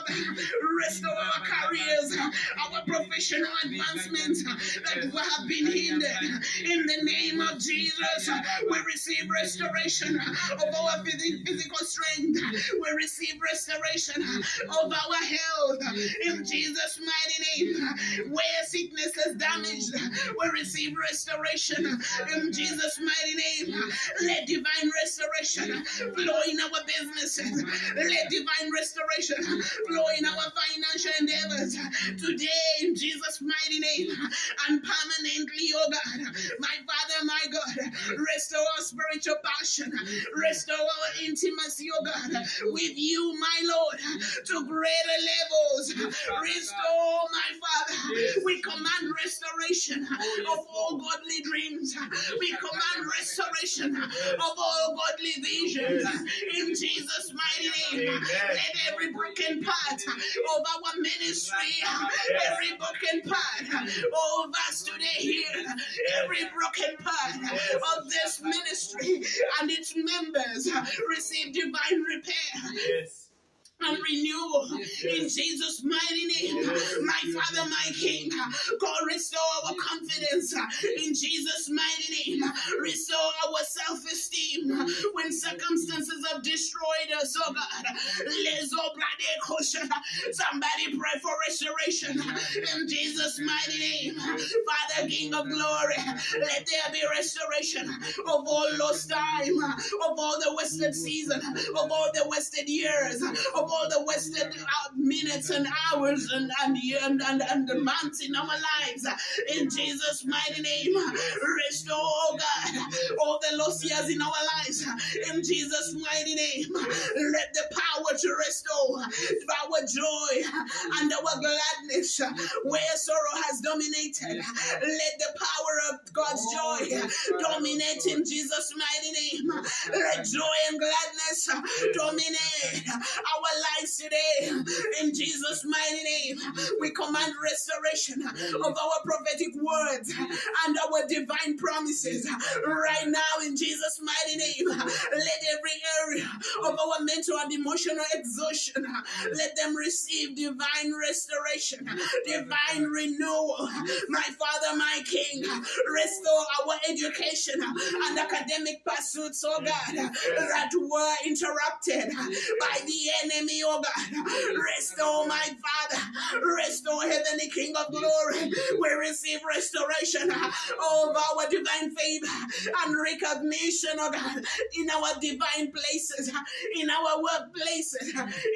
Restore our careers, our professional advancements that have been hindered. In the name of Jesus, we receive restoration of our physical strength. We receive restoration of our health. In Jesus' mighty name, where sickness has damaged, we receive restoration. In Jesus' mighty name, let divine restoration flow in our businesses. Let divine restoration flow in our financial endeavors today, in Jesus' mighty name, and permanently, oh God. My Father, my God, restore our spiritual passion, restore our intimacy, oh God, with you, my Lord, to greater levels. Restore, my Father. We command restoration of all godly dreams. We command restoration of all godly visions. In Jesus' mighty name, let every broken part of our ministry, every broken part of us today here, every broken part of this ministry and its members receive divine repair. Yes. And renewal in Jesus' mighty name. My Father, my King, God, restore our confidence in Jesus' mighty name. Restore our self-esteem when circumstances have destroyed us, oh God. Somebody pray for restoration in Jesus' mighty name. Father, King of glory, let there be restoration of all lost time, of all the wasted season, of all the wasted years, of all the wasted minutes and hours and the months in our lives. In Jesus' mighty name, restore, oh God, all the lost years in our lives. In Jesus' mighty name, let the power to restore our joy and our gladness where sorrow has dominated. Let the power of God's joy dominate in Jesus' mighty name. Let joy and gladness dominate our lives today. In Jesus' mighty name, we command restoration of our prophetic words and our divine promises right now in Jesus' mighty name. Let every area of our mental and emotional exhaustion, let them receive divine restoration, divine renewal. My Father, my King, restore our education and academic pursuits, oh God, that were interrupted by the enemy, oh God. Restore, my Father, restore, Heavenly King of glory. We receive restoration of our divine favor and recognition, oh God, in our divine places, in our workplaces,